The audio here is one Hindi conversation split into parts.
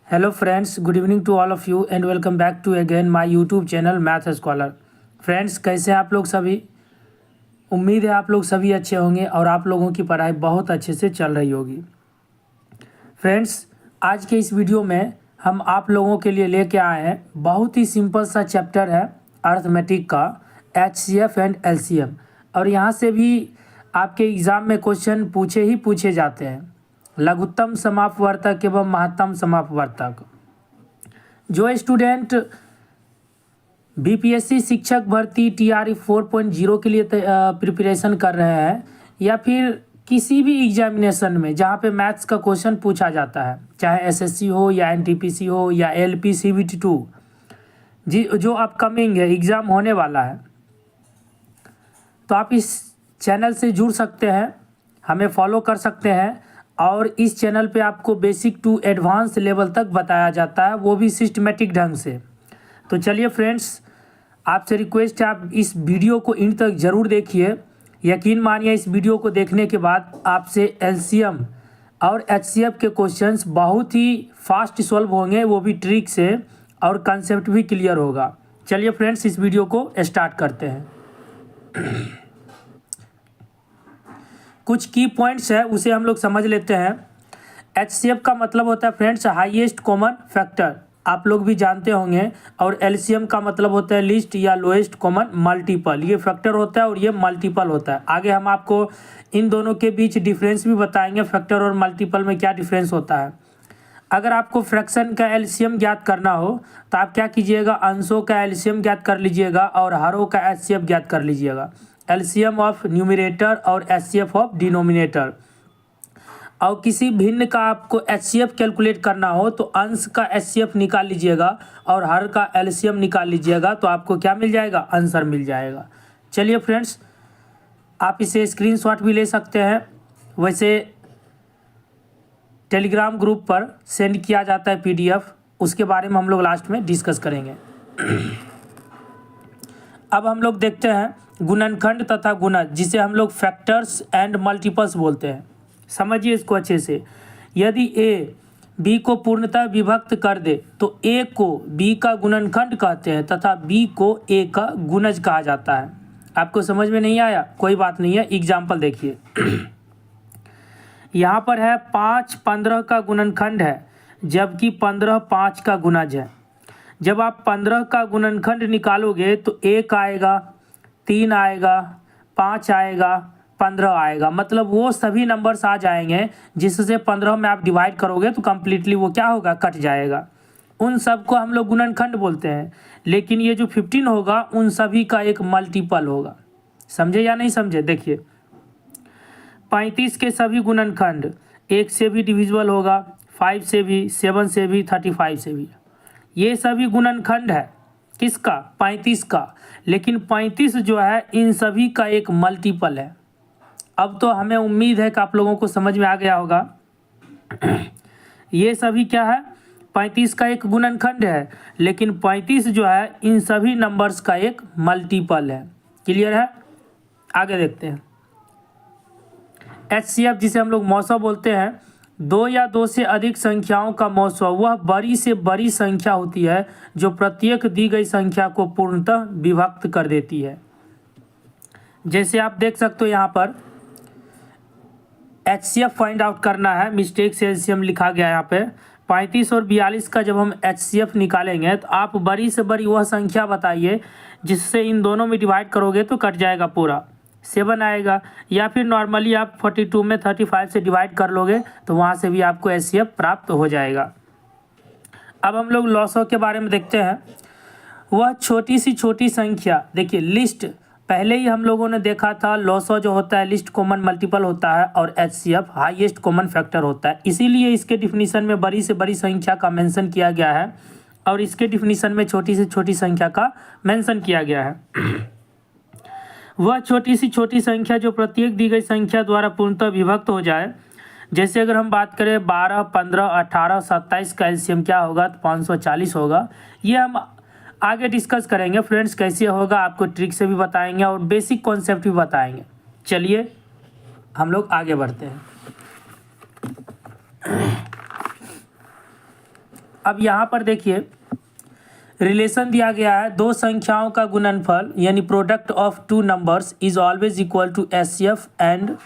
Hello friends, good evening to all of you and welcome back to again my YouTube channel math scholar. Friends, कैसे हैं आप लोग सभी? उम्मीद है आप लोग सभी अच्छे होंगे और आप लोगों की पढ़ाई बहुत अच्छे से चल रही होगी। फ्रेंड्स, आज के इस वीडियो में हम आप लोगों के लिए लेके आए हैं बहुत ही सिंपल सा चैप्टर है अर्थमेटिक का HCF एंड LCM, और यहाँ से भी आपके एग्ज़ाम में क्वेश्चन पूछे जाते हैं। लघुत्तम समापवर्तक एवं महत्तम समापवर्तक। जो स्टूडेंट BPSC शिक्षक भर्ती TRE 4.0 के लिए प्रिपरेशन कर रहे हैं या फिर किसी भी एग्जामिनेशन में जहाँ पे मैथ्स का क्वेश्चन पूछा जाता है, चाहे SSC हो या NTPC हो या LP CBT 2 जी जो अपकमिंग है एग्ज़ाम होने वाला है, तो आप इस चैनल से जुड़ सकते हैं, हमें फॉलो कर सकते हैं। और इस चैनल पे आपको बेसिक टू एडवांस लेवल तक बताया जाता है, वो भी सिस्टमेटिक ढंग से। तो चलिए फ्रेंड्स, आपसे रिक्वेस्ट है आप इस वीडियो को इन तक ज़रूर देखिए। यकीन मानिए इस वीडियो को देखने के बाद आपसे LCM और HCF के क्वेश्चंस बहुत ही फास्ट सॉल्व होंगे, वो भी ट्रिक से, और कंसेप्ट भी क्लियर होगा। चलिए फ्रेंड्स, इस वीडियो को स्टार्ट करते हैं। कुछ की पॉइंट्स है उसे हम लोग समझ लेते हैं। HCF का मतलब होता है फ्रेंड्स हाईएस्ट कॉमन फैक्टर, आप लोग भी जानते होंगे। और LCM का मतलब होता है लीस्ट या लोएस्ट कॉमन मल्टीपल। ये फैक्टर होता है और ये मल्टीपल होता है। आगे हम आपको इन दोनों के बीच डिफरेंस भी बताएंगे, फैक्टर और मल्टीपल में क्या डिफरेंस होता है। अगर आपको फ्रैक्शन का LCM ज्ञात करना हो तो आप क्या कीजिएगा, अंशों का LCM ज्ञात कर लीजिएगा और हरों का HCF ज्ञात कर लीजिएगा। LCM ऑफ न्यूमरेटर और HCF ऑफ डिनोमिनेटर। और किसी भिन्न का आपको HCF कैलकुलेट करना हो तो अंश का HCF निकाल लीजिएगा और हर का LCM निकाल लीजिएगा, तो आपको क्या मिल जाएगा, आंसर मिल जाएगा। चलिए फ्रेंड्स, आप इसे स्क्रीनशॉट भी ले सकते हैं, वैसे टेलीग्राम ग्रुप पर सेंड किया जाता है PDF, उसके बारे में हम लोग लास्ट में डिस्कस करेंगे। अब हम लोग देखते हैं गुणनखंड तथा गुणज, जिसे हम लोग फैक्टर्स एंड मल्टीपल्स बोलते हैं। समझिए इसको अच्छे से। यदि A B को पूर्णतः विभक्त कर दे तो A को B का गुणनखंड कहते हैं तथा B को A का गुणज कहा जाता है। आपको समझ में नहीं आया, कोई बात नहीं है, एग्जाम्पल देखिए। यहाँ पर है 5 15 का गुणनखंड है, जबकि 15 5 का गुणज है। जब आप 15 का गुणनखंड निकालोगे तो 1 आएगा, 3 आएगा, 5 आएगा, 15 आएगा। मतलब वो सभी नंबर्स आ जाएंगे जिससे 15 में आप डिवाइड करोगे तो कम्प्लीटली वो क्या होगा, कट जाएगा। उन सब को हम लोग गुणनखंड बोलते हैं। लेकिन ये जो 15 होगा उन सभी का एक मल्टीपल होगा। समझे या नहीं समझे? देखिए 35 के सभी गुणनखंड 1 से भी डिविजिबल होगा, 5 से भी, 7 से भी, 35 से भी। ये सभी गुणनखंड है किसका, 35 का। लेकिन 35 जो है इन सभी का एक मल्टीपल है। अब तो हमें उम्मीद है कि आप लोगों को समझ में आ गया होगा। ये सभी क्या है, 35 का एक गुणनखंड है, लेकिन 35 जो है इन सभी नंबर्स का एक मल्टीपल है। क्लियर है? आगे देखते हैं। HCF जिसे हम लोग मौसम बोलते हैं, 2 या 2 से अधिक संख्याओं का मौसम वह बड़ी से बड़ी संख्या होती है जो प्रत्येक दी गई संख्या को पूर्णतः विभक्त कर देती है। जैसे आप देख सकते हो यहाँ पर HCF फाइंड आउट करना है, मिस्टेक से LCM लिखा गया यहाँ पे। 35 और 42 का जब हम HCF निकालेंगे तो आप बड़ी से बड़ी वह संख्या बताइए जिससे इन दोनों में डिवाइड करोगे तो कट जाएगा पूरा, 7 आएगा। या फिर नॉर्मली आप 42 में 35 से डिवाइड कर लोगे तो वहाँ से भी आपको HCF प्राप्त हो जाएगा। अब हम लोग लॉसों के बारे में देखते हैं। वह छोटी सी छोटी संख्या, देखिए लिस्ट पहले ही हम लोगों ने देखा था, लॉसो जो होता है लिस्ट कॉमन मल्टीपल होता है और HCF हाईएस्ट कॉमन फैक्टर होता है। इसीलिए इसके डिफिनीशन में बड़ी से बड़ी संख्या का मेंशन किया गया है और इसके डिफिनीशन में छोटी से छोटी संख्या का मेंशन किया गया है। वह छोटी सी छोटी संख्या जो प्रत्येक दी गई संख्या द्वारा पूर्णतः विभक्त हो जाए। जैसे अगर हम बात करें 12, 15, 18, 27 का LCM क्या होगा तो 540 होगा। ये हम आगे डिस्कस करेंगे फ्रेंड्स, कैसे होगा आपको ट्रिक से भी बताएंगे और बेसिक कॉन्सेप्ट भी बताएंगे। चलिए हम लोग आगे बढ़ते हैं। अब यहाँ पर देखिए रिलेशन दिया गया है, दो संख्याओं का गुणनफल यानी product of two numbers is always equal to HCF and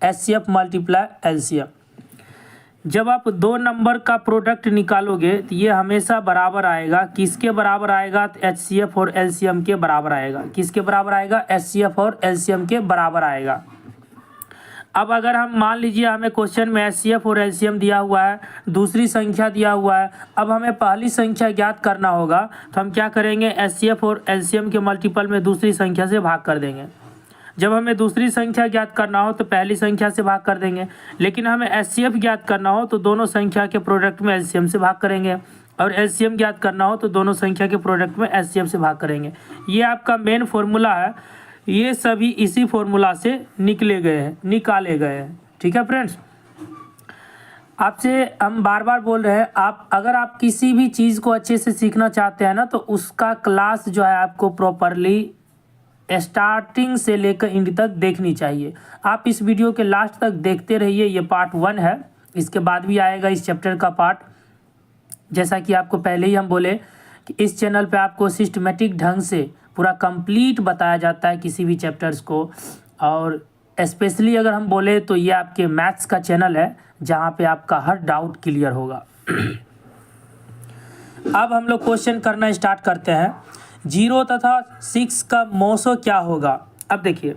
HCF multiply LCM. जब आप दो नंबर का प्रोडक्ट निकालोगे तो ये हमेशा बराबर आएगा। किसके बराबर आएगा? तो एचसीएफ और एलसीएम के बराबर आएगा। किसके बराबर आएगा? एचसीएफ और एलसीएम के बराबर आएगा। अब अगर हम मान लीजिए हमें क्वेश्चन में एचसीएफ और एलसीएम दिया हुआ है, दूसरी संख्या दिया हुआ है, अब हमें पहली संख्या ज्ञात करना होगा, तो हम क्या करेंगे? एचसीएफ और एलसीएम के मल्टीपल में दूसरी संख्या से भाग कर देंगे। जब हमें दूसरी संख्या ज्ञात करना हो तो पहली संख्या से भाग कर देंगे, लेकिन हमें एचसीएफ ज्ञात करना हो तो दोनों संख्या के प्रोडक्ट में एलसीएम से भाग करेंगे, और एलसीएम ज्ञात करना हो तो दोनों संख्या के प्रोडक्ट में एचसीएफ से भाग करेंगे। ये आपका मेन फॉर्मूला है। ये सभी इसी फॉर्मूला से निकाले गए हैं। ठीक है फ्रेंड्स, आपसे हम बार बार बोल रहे हैं, अगर आप किसी भी चीज़ को अच्छे से सीखना चाहते हैं ना, तो उसका क्लास जो है आपको प्रॉपरली स्टार्टिंग से लेकर एंड तक देखनी चाहिए। आप इस वीडियो के लास्ट तक देखते रहिए। ये पार्ट 1 है, इसके बाद भी आएगा इस चैप्टर का पार्ट। जैसा कि आपको पहले ही हम बोले कि इस चैनल पे आपको सिस्टमेटिक ढंग से पूरा कंप्लीट बताया जाता है किसी भी चैप्टर्स को, और स्पेशली अगर हम बोले तो ये आपके मैथ्स का चैनल है जहाँ पे आपका हर डाउट क्लियर होगा। अब हम लोग क्वेश्चन करना स्टार्ट करते हैं। 0 तथा 6 का मौसो क्या होगा? अब देखिए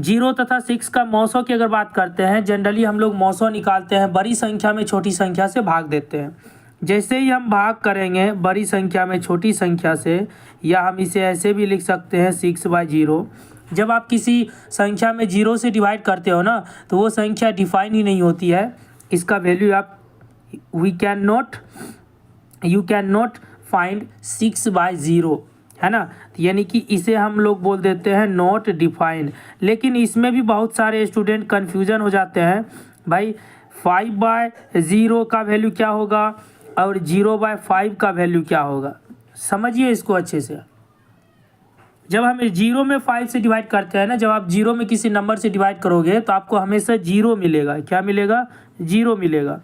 0 तथा 6 का मौसो की अगर बात करते हैं, जनरली हम लोग मौसो निकालते हैं बड़ी संख्या में छोटी संख्या से भाग देते हैं। जैसे ही हम भाग करेंगे बड़ी संख्या में छोटी संख्या से, या हम इसे ऐसे भी लिख सकते हैं 6/0। जब आप किसी संख्या में 0 से डिवाइड करते हो ना, तो वो संख्या डिफाइन ही नहीं होती है। इसका वैल्यू आप यू कैन नॉट फाइंड 6/0, है ना। यानी कि इसे हम लोग बोल देते हैं नॉट डिफाइंड। लेकिन इसमें भी बहुत सारे स्टूडेंट कन्फ्यूजन हो जाते हैं, भाई 5/0 का वैल्यू क्या होगा और 0/5 का वैल्यू क्या होगा। समझिए इसको अच्छे से। जब हम 0 में 5 से डिवाइड करते हैं ना, जब आप 0 में किसी नंबर से डिवाइड करोगे तो आपको हमेशा 0 मिलेगा। क्या मिलेगा? 0 मिलेगा।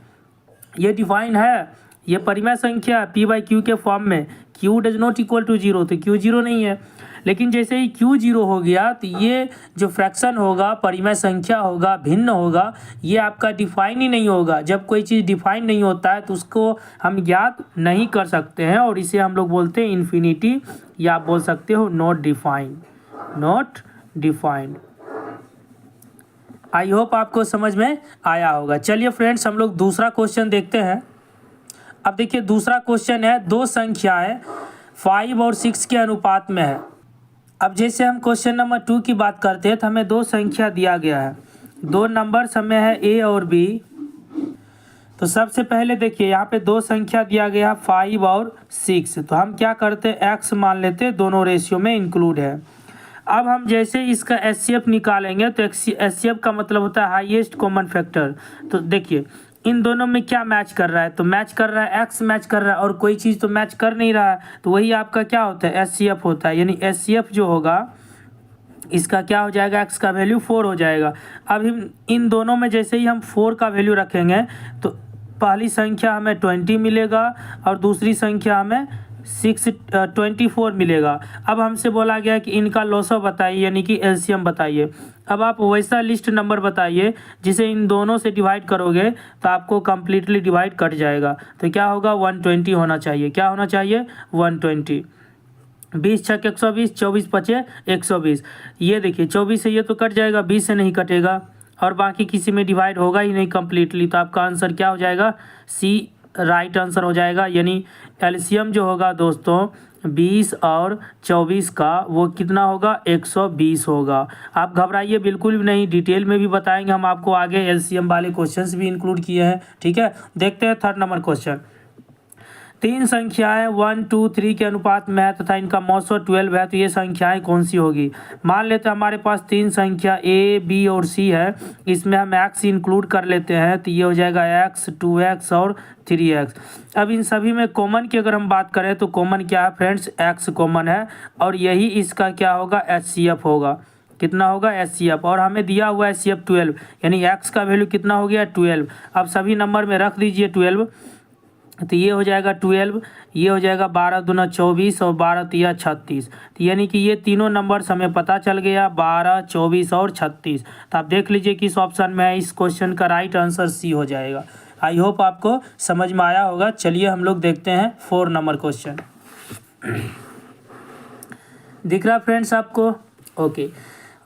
ये डिफाइन है, ये परिमेय संख्या p/q के फॉर्म में। q does not equal to 0, तो q 0 नहीं है। लेकिन जैसे ही q 0 हो गया तो ये जो फ्रैक्शन होगा, परिमेय संख्या होगा, भिन्न होगा, ये आपका डिफाइन ही नहीं होगा। जब कोई चीज़ डिफाइन नहीं होता है तो उसको हम ज्ञात नहीं कर सकते हैं, और इसे हम लोग बोलते हैं इन्फिनिटी, या आप बोल सकते हो नॉट डिफाइंड। आई होप आपको समझ में आया होगा। चलिए फ्रेंड्स, हम लोग दूसरा क्वेश्चन देखते हैं। अब देखिए दूसरा क्वेश्चन है, दो संख्याएं 5 और 6 के अनुपात में है। अब जैसे हम क्वेश्चन नंबर 2 की बात करते हैं तो हमें दो संख्या दिया गया है, दो नंबर्स हमें है a और b। तो सबसे पहले देखिए यहाँ पे दो संख्या दिया गया 5 और 6, तो हम क्या करते हैं x मान लेते हैं, दोनों रेशियो में इंक्लूड है। अब हम जैसे इसका एचसीएफ निकालेंगे तो एचसीएफ का मतलब होता है हाईएस्ट कॉमन फैक्टर। तो देखिए इन दोनों में क्या मैच कर रहा है, तो मैच कर रहा है x मैच कर रहा है, और कोई चीज़ तो मैच कर नहीं रहा है, तो वही आपका क्या होता है? एचसीएफ होता है। यानी एचसीएफ जो होगा इसका क्या हो जाएगा? x का वैल्यू 4 हो जाएगा। अब हम इन दोनों में जैसे ही हम 4 का वैल्यू रखेंगे तो पहली संख्या हमें 20 मिलेगा और दूसरी संख्या हमें 24 मिलेगा। अब हमसे बोला गया कि इनका लॉसो बताइए, यानी कि एलसीएम बताइए। अब आप वैसा लिस्ट नंबर बताइए जिसे इन दोनों से डिवाइड करोगे तो आपको कम्प्लीटली डिवाइड कट जाएगा। तो क्या होगा? 120 होना चाहिए। क्या होना चाहिए? 120। 20 छक 120, 24 पचे 120। ये देखिए 24 से ये तो कट जाएगा, 20 से नहीं कटेगा, और बाकी किसी में डिवाइड होगा ही नहीं कम्प्लीटली। तो आपका आंसर क्या हो जाएगा? सी राइट आंसर हो जाएगा। यानी एलसीएम जो होगा दोस्तों 20 और 24 का, वो कितना होगा? 120 होगा। आप घबराइए बिल्कुल भी नहीं, डिटेल में भी बताएंगे हम आपको आगे। एलसीएम वाले क्वेश्चंस भी इंक्लूड किए हैं। ठीक है, देखते हैं थर्ड नंबर क्वेश्चन। तीन संख्याएं 1, 2, 3 के अनुपात में है तथा इनका मौसो 12 है, तो ये संख्याएं कौन सी होगी? मान लेते हैं हमारे पास तीन संख्या a, b और c है, इसमें हम x इंक्लूड कर लेते हैं, तो ये हो जाएगा x, 2x और 3x। अब इन सभी में कॉमन की अगर हम बात करें तो कॉमन क्या है फ्रेंड्स? x कॉमन है, और यही इसका क्या होगा? HCF होगा। कितना होगा? HCF। और हमें दिया हुआ है HCF 12, यानी x का वैल्यू कितना हो गया? 12। अब सभी नंबर में रख दीजिए 12। तो ये हो जाएगा 12, ये हो जाएगा 12 दूना 24 और 12 तिया 36। तो यानी कि ये तीनों नंबर्स हमें पता चल गया, 12, 24 और 36। तो आप देख लीजिए किस ऑप्शन में है। इस क्वेश्चन का राइट आंसर सी हो जाएगा। आई होप आपको समझ में आया होगा। चलिए हम लोग देखते हैं 4 नंबर क्वेश्चन। दिख रहा फ्रेंड्स आपको? ओके।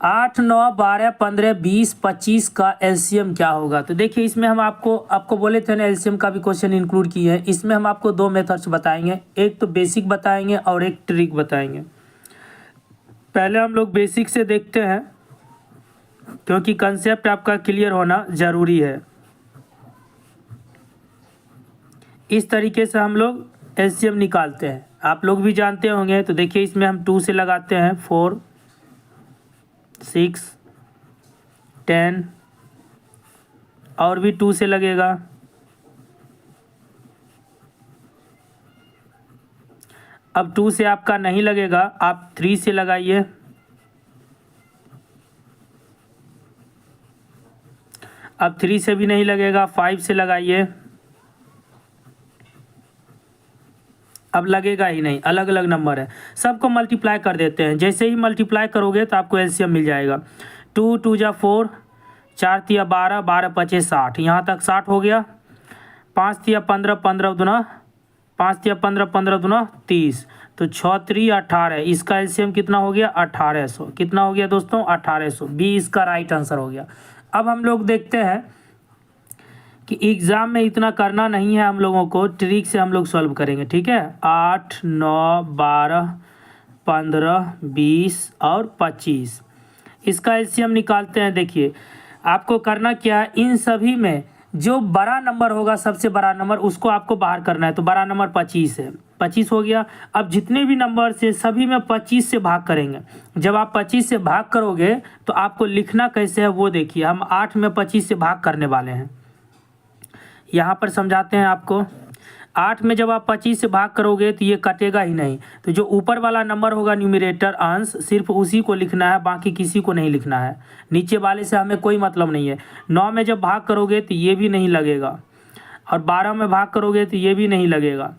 8, 9, 12, 15, 20, 25 का एलसीएम क्या होगा? तो देखिए इसमें हम आपको बोले थे ना एलसीएम का भी क्वेश्चन इंक्लूड किए हैं। इसमें हम आपको 2 मेथड्स बताएंगे, एक तो बेसिक बताएंगे और एक ट्रिक बताएंगे। पहले हम लोग बेसिक से देखते हैं, क्योंकि कंसेप्ट आपका क्लियर होना ज़रूरी है। इस तरीके से हम लोग एलसीएम निकालते हैं, आप लोग भी जानते होंगे। तो देखिए इसमें हम 2 से लगाते हैं, 4, 6, 10 और भी 2 से लगेगा। अब 2 से आपका नहीं लगेगा, आप 3 से लगाइए। अब 3 से भी नहीं लगेगा, 5 से लगाइए। अब लगेगा ही नहीं, अलग अलग नंबर है। सबको मल्टीप्लाई कर देते हैं। जैसे ही मल्टीप्लाई करोगे तो आपको एलसीएम मिल जाएगा। 2 2 जा 4, 4 तिया 12, 12 पचे 60, यहाँ तक 60 हो गया। 5 तिया 15, 15 दूना 5 तिया 15, 15 दूना 30, तो 6 3 18। इसका एलसीएम कितना हो गया? 1800। कितना हो गया दोस्तों? 1800। बी इसका राइट आंसर हो गया। अब हम लोग देखते हैं कि एग्ज़ाम में इतना करना नहीं है हम लोगों को, ट्रिक से हम लोग सॉल्व करेंगे, ठीक है। 8, 9, 12, 15, 20 और 25, इसका एलसीएम निकालते हैं। देखिए आपको करना क्या है, इन सभी में जो बड़ा नंबर होगा, सबसे बड़ा नंबर, उसको आपको बाहर करना है। तो बड़ा नंबर 25 है, 25 हो गया। अब जितने भी नंबर से सभी में 25 से भाग करेंगे। जब आप 25 से भाग करोगे तो आपको लिखना कैसे है वो देखिए। हम 8 में 25 से भाग करने वाले हैं, यहाँ पर समझाते हैं आपको। 8 में जब आप 25 से भाग करोगे तो ये कटेगा ही नहीं। तो जो ऊपर वाला नंबर होगा न्यूमरेटर अंश, सिर्फ उसी को लिखना है, बाकी किसी को नहीं लिखना है। नीचे वाले से हमें कोई मतलब नहीं है। 9 में जब भाग करोगे तो ये भी नहीं लगेगा, और 12 में भाग करोगे तो ये भी नहीं लगेगा।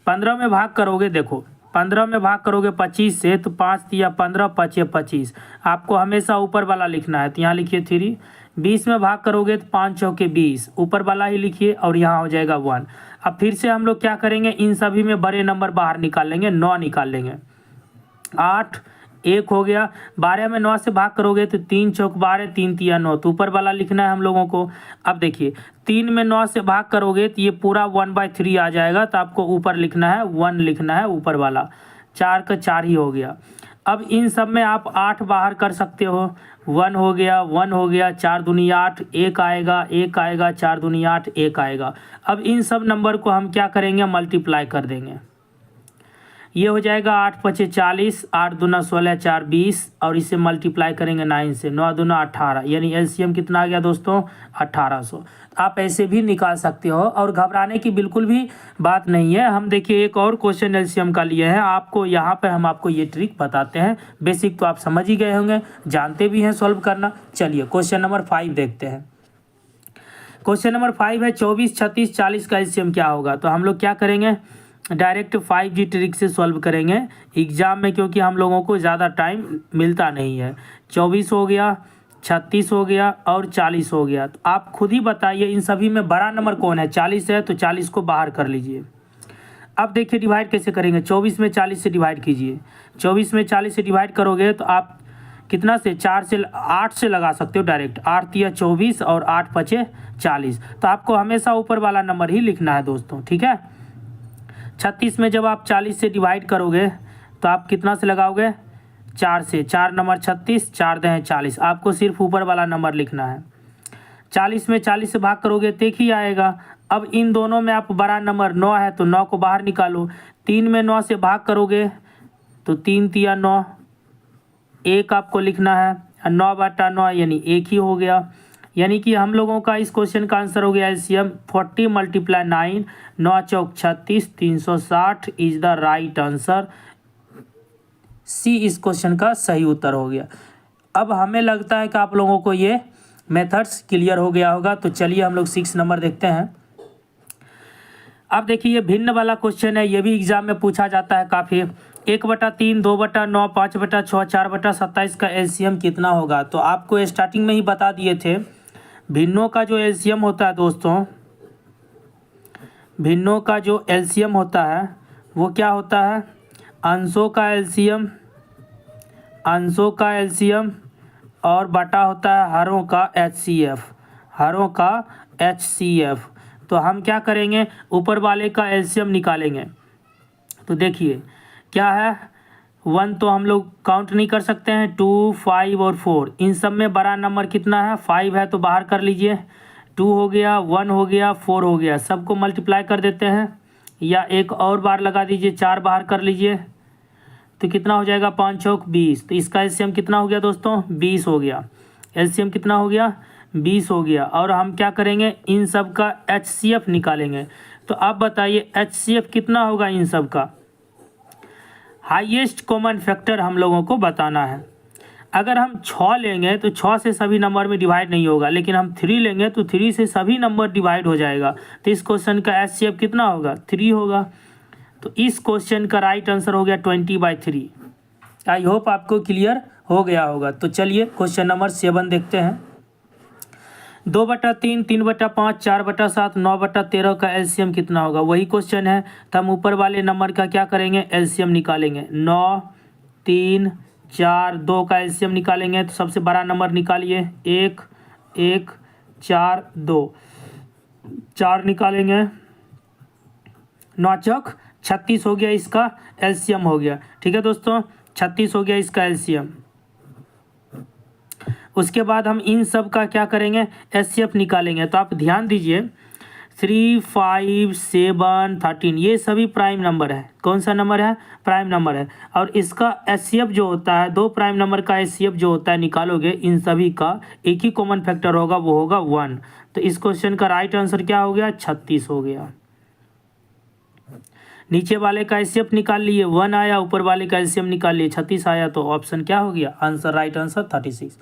15 में भाग करोगे, देखो 15 में भाग करोगे 25 से, तो 5 तिया 15, 5 25, आपको हमेशा ऊपर वाला लिखना है। तो यहाँ लिखिए 3। 20 में भाग करोगे तो 5 चौके 20, ऊपर वाला ही लिखिए, और यहाँ हो जाएगा 1। अब फिर से हम लोग क्या करेंगे, इन सभी में बड़े नंबर बाहर निकाल लेंगे, 9 निकाल लेंगे। 8 1 हो गया। 12 में 9 से भाग करोगे तो 3 चौक 12, 3 तिया 9, तो ऊपर वाला लिखना है हम लोगों को। अब देखिए 3 में 9 से भाग करोगे तो ये पूरा 1/3 आ जाएगा, तो आपको ऊपर लिखना है 1, लिखना है ऊपर वाला। 4 का 4 ही हो गया। अब इन सब में आप 8 बाहर कर सकते हो। 1 हो गया, 1 हो गया, 4 दूनी 8, 1 आएगा, 1 आएगा, 4 दूनी 8, 1 आएगा। अब इन सब नंबर को हम क्या करेंगे, मल्टीप्लाई कर देंगे। ये हो जाएगा 8 पचे 40, 8 दूना 16, 4 20, और इसे मल्टीप्लाई करेंगे 9 से, 9 दूना 18, यानी एलसीएम कितना आ गया दोस्तों? 1800। आप ऐसे भी निकाल सकते हो, और घबराने की बिल्कुल भी बात नहीं है। हम देखिए एक और क्वेश्चन एलसीएम का लिए हैं आपको, यहाँ पर हम आपको ये ट्रिक बताते हैं। बेसिक तो आप समझ ही गए होंगे, जानते भी हैं सॉल्व करना। चलिए क्वेश्चन नंबर 5 देखते हैं। क्वेश्चन नंबर 5 है 24, 36, 40 का एलसीएम क्या होगा? तो हम लोग क्या करेंगे, डायरेक्ट 5G ट्रिक से सॉल्व करेंगे एग्जाम में, क्योंकि हम लोगों को ज़्यादा टाइम मिलता नहीं है। 24 हो गया, 36 हो गया और 40 हो गया। तो आप खुद ही बताइए इन सभी में बड़ा नंबर कौन है? 40 है, तो 40 को बाहर कर लीजिए। अब देखिए डिवाइड कैसे करेंगे, 24 में 40 से डिवाइड कीजिए। 24 में 40 से डिवाइड करोगे तो आप कितना से, 4 से 8 से लगा सकते हो डायरेक्ट। 8 तिया 24 और 8 पचे 40, तो आपको हमेशा ऊपर वाला नंबर ही लिखना है दोस्तों, ठीक है। 36 में जब आप 40 से डिवाइड करोगे तो आप कितना से लगाओगे? 4 से। 4 नंबर 36, 4 दे 40, आपको सिर्फ ऊपर वाला नंबर लिखना है। 40 में 40 से भाग करोगे तो एक ही आएगा। अब इन दोनों में आप बड़ा नंबर 9 है, तो 9 को बाहर निकालो। 3 में 9 से भाग करोगे तो 3 तिया 9, 1 आपको लिखना है, 9/9 यानी 1 ही हो गया। यानी कि हम लोगों का इस क्वेश्चन का आंसर हो गया एलसीएम 40 × 9, 9 चौक 36, 360 is the right answer. C इस क्वेश्चन का सही उत्तर हो गया। अब हमें लगता है कि आप लोगों को ये मेथड्स क्लियर हो गया होगा। तो चलिए हम लोग 6 नंबर देखते हैं। अब देखिए ये भिन्न वाला क्वेश्चन है, ये भी एग्जाम में पूछा जाता है काफ़ी। 1/3, 2/9, 5/6, 4/27 का एलसीएम कितना होगा? तो आपको स्टार्टिंग में ही बता दिए थे, भिन्नों का जो एलसीएम होता है दोस्तों, भिन्नों का जो एलसीएम होता है वो क्या होता है? अंशों का एलसीएम, अंशों का एलसीएम और बटा होता है हरों का एचसीएफ, हरों का एचसीएफ। तो हम क्या करेंगे, ऊपर वाले का एलसीएम निकालेंगे। तो देखिए क्या है, 1 तो हम लोग काउंट नहीं कर सकते हैं, 2, 5 और 4, इन सब में बड़ा नंबर कितना है? 5 है, तो बाहर कर लीजिए। 2 हो गया, 1 हो गया, 4 हो गया, सबको मल्टीप्लाई कर देते हैं, या एक और बार लगा दीजिए, 4 बाहर कर लीजिए, तो कितना हो जाएगा? 5 चौक 20। तो इसका एलसीएम कितना हो गया दोस्तों? 20 हो गया। एलसीएम कितना हो गया? 20 हो गया। और हम क्या करेंगे, इन सब का एचसीएफ निकालेंगे। तो आप बताइए एचसीएफ कितना होगा इन सब का? हाईएस्ट कॉमन फैक्टर हम लोगों को बताना है। अगर हम 6 लेंगे तो 6 से सभी नंबर में डिवाइड नहीं होगा, लेकिन हम 3 लेंगे तो 3 से सभी नंबर डिवाइड हो जाएगा। तो इस क्वेश्चन का एचसीएफ कितना होगा? 3 होगा। तो इस क्वेश्चन का राइट आंसर हो गया 20/3। आई होप आपको क्लियर हो गया होगा। तो चलिए क्वेश्चन नंबर 7 देखते हैं। 2/3, 3/5, 4/7, 9/13 का एलसीएम कितना होगा? वही क्वेश्चन है, तो हम ऊपर वाले नंबर का क्या करेंगे? एलसीएम निकालेंगे। 9, 3, 4, 2 का एलसीएम निकालेंगे। तो सबसे बड़ा नंबर निकालिए, 1, 1, 4, 2, 4 निकालेंगे, 9 चौक 36 हो गया, इसका एलसीएम हो गया। ठीक है दोस्तों, 36 हो गया इसका एलसीएम। उसके बाद हम इन सब का क्या करेंगे? एचसीएफ निकालेंगे। तो आप ध्यान दीजिए, 3, 5, 7, 13 ये सभी प्राइम नंबर है। कौन सा नंबर है? प्राइम नंबर है। और इसका एचसीएफ जो होता है, 2 प्राइम नंबर का एचसीएफ जो होता है निकालोगे, इन सभी का एक ही कॉमन फैक्टर होगा, वो होगा 1। तो इस क्वेश्चन का राइट आंसर क्या हो गया? 36 हो गया। नीचे वाले का एचसीएफ निकाल लिए, 1 आया, ऊपर वाले का एलसीएम निकाल लिए, 36 आया। तो ऑप्शन क्या हो गया? Answer, right answer 36।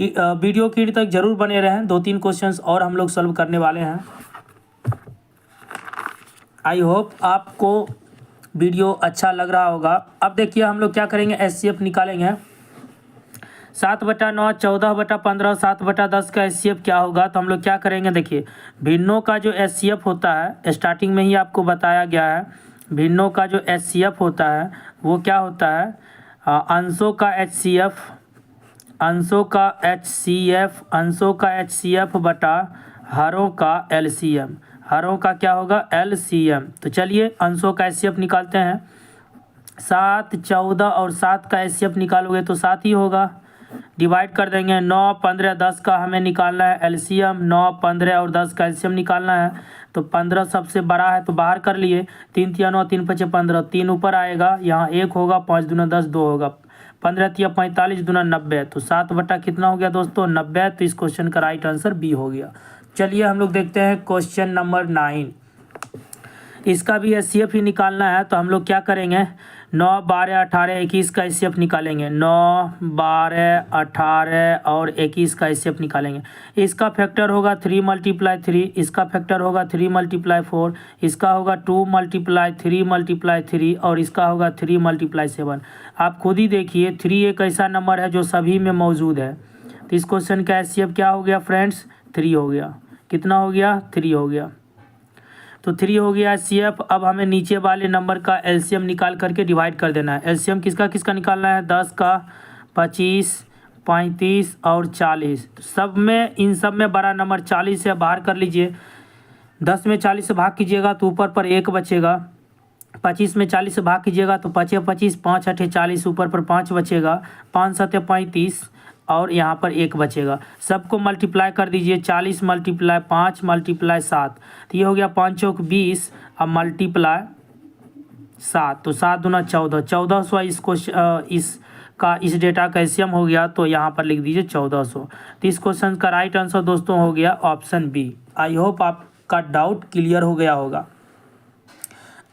वीडियो के तक जरूर बने रहें, 2-3 क्वेश्चंस और हम लोग सॉल्व करने वाले हैं। आई होप आपको वीडियो अच्छा लग रहा होगा। अब देखिए हम लोग क्या करेंगे, एचसीएफ निकालेंगे। 7/9, 14/15, 7/10 का एचसीएफ क्या होगा? तो हम लोग क्या करेंगे, देखिए भिन्नों का जो एचसीएफ होता है, स्टार्टिंग में ही आपको बताया गया है, भिन्नों का जो एचसीएफ होता है वो क्या होता है? अंशों का एचसीएफ, अंशों का एचसीएफ, अंशों का एचसीएफ बटा हरों का एलसीएम, हरों का क्या होगा? एलसीएम। तो चलिए अंशों का एचसीएफ निकालते हैं। 7, 14 और 7 का एचसीएफ निकालोगे तो 7 ही होगा। डिवाइड कर देंगे, 9, 15, 10 का हमें निकालना है एलसीएम, 9, 15 और 10 का एलसीएम निकालना है। तो 15 सबसे बड़ा है तो बाहर कर लिए, 3 तिया 9, 3 5 15, 3 ऊपर आएगा, यहाँ 1 होगा, 5 दूना 10, 2 होगा, 15 तिया 45 दूना 90। तो 7 बटा कितना हो गया दोस्तों? 90। तो इस क्वेश्चन का राइट आंसर बी हो गया। चलिए हम लोग देखते हैं क्वेश्चन नंबर 9। इसका भी एचसीएफ ही निकालना है। तो हम लोग क्या करेंगे, 9, 12, 18, 21 का एचसीएफ निकालेंगे। 9, 12, 18 और 21 का एचसीएफ निकालेंगे। इसका फैक्टर होगा 3 × 3, इसका फैक्टर होगा 3 × 4, इसका होगा 2 × 3 × 3 और इसका होगा 3 × 7। आप खुद ही देखिए, 3 एक ऐसा नंबर है जो सभी में मौजूद है। तो इस क्वेश्चन का एचसीएफ क्या हो गया फ्रेंड्स? 3 हो गया। कितना हो गया? 3 हो गया। तो 3 हो गया एचसीएफ। अब हमें नीचे वाले नंबर का एलसीएम निकाल करके डिवाइड कर देना है। एलसीएम किसका किसका निकालना है? 10 का, 25, 35 और 40। तो सब में, इन सब में बड़ा नंबर 40 है, बाहर कर लीजिए। 10 में 40 से भाग कीजिएगा तो ऊपर पर 1 बचेगा। 25 में 40 से भाग कीजिएगा तो 5 25, 5 8 40, ऊपर पर 5 बचेगा, 5 7 35 और यहाँ पर 1 बचेगा। सबको मल्टीप्लाई कर दीजिए, 40 × 5 × 7, तो ये हो गया 5 चौक 20, अब मल्टीप्लाई 7, तो 7 दूना 14, 1400 इस डेटा का एलसीएम हो गया। तो यहाँ पर लिख दीजिए 1400। तो इस क्वेश्चन का राइट आंसर दोस्तों हो गया ऑप्शन बी। आई होप आपका डाउट क्लियर हो गया होगा।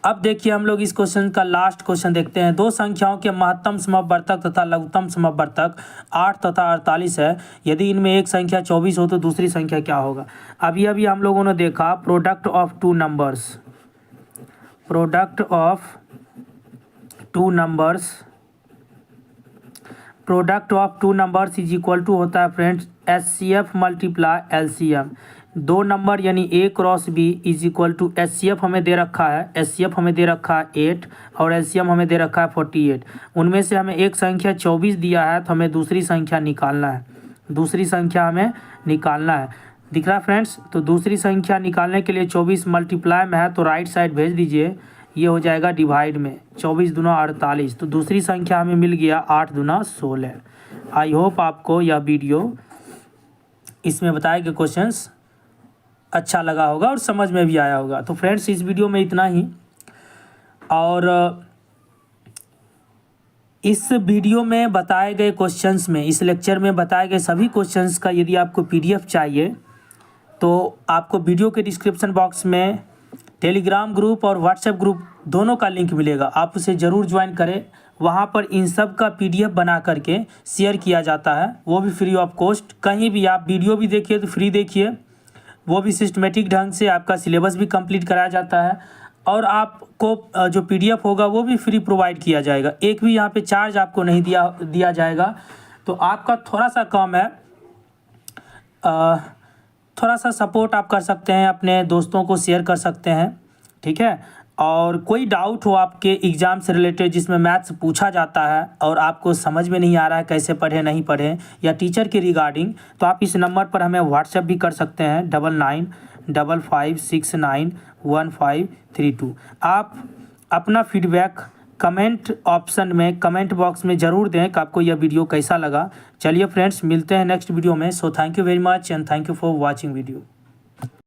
अब देखिए हम लोग इस क्वेश्चन का लास्ट क्वेश्चन देखते हैं। 2 संख्याओं के महत्तम समवर्तक तथा लघुत्तम समवर्तक 8 तथा 48 है। यदि इनमें एक संख्या 24 हो तो दूसरी संख्या क्या होगा? अभी हम लोगों ने देखा product of 2 numbers, product of two numbers is equal to होता है फ्रेंड्स HCF मल्टीप्लाई LCM। दो नंबर यानी A cross B is equal to HCF हमें दे रखा है, HCF हमें दे रखा है 8 और LCM हमें दे रखा है 48। उनमें से हमें एक संख्या 24 दिया है तो हमें दूसरी संख्या निकालना है, दिख रहा है फ्रेंड्स। तो दूसरी संख्या निकालने के लिए 24 मल्टीप्लाई में है तो राइट साइड भेज दीजिए, ये हो जाएगा डिवाइड में, 24 दूना 48। तो दूसरी संख्या हमें मिल गया 8 दूना 16। आई होप आपको यह वीडियो इसमें बताए गए क्वेश्चंस अच्छा लगा होगा और समझ में भी आया होगा। तो फ्रेंड्स इस वीडियो में इतना ही, और इस वीडियो में बताए गए क्वेश्चंस में, इस लेक्चर में बताए गए सभी क्वेश्चंस का यदि आपको PDF चाहिए तो आपको वीडियो के डिस्क्रिप्शन बॉक्स में टेलीग्राम ग्रुप और व्हाट्सएप ग्रुप दोनों का लिंक मिलेगा, आप उसे ज़रूर ज्वाइन करें। वहाँ पर इन सब का PDF बना करके शेयर किया जाता है, वो भी फ्री ऑफ कॉस्ट। कहीं भी आप वीडियो भी देखिए तो फ्री देखिए, वो भी सिस्टमेटिक ढंग से आपका सिलेबस भी कंप्लीट कराया जाता है और आपको जो PDF होगा वो भी फ्री प्रोवाइड किया जाएगा। एक भी यहाँ पे चार्ज आपको नहीं दिया जाएगा। तो आपका थोड़ा सा काम है, थोड़ा सा सपोर्ट आप कर सकते हैं, अपने दोस्तों को शेयर कर सकते हैं, ठीक है। और कोई डाउट हो आपके एग्ज़ाम से रिलेटेड जिसमें मैथ्स पूछा जाता है और आपको समझ में नहीं आ रहा है कैसे पढ़े नहीं पढ़े, या टीचर के रिगार्डिंग, तो आप इस नंबर पर हमें व्हाट्सएप भी कर सकते हैं 9955691532। आप अपना फीडबैक कमेंट ऑप्शन में, कमेंट बॉक्स में ज़रूर दें कि आपको यह वीडियो कैसा लगा। चलिए फ्रेंड्स, मिलते हैं नेक्स्ट वीडियो में। So thank you very much and thank you for watching video.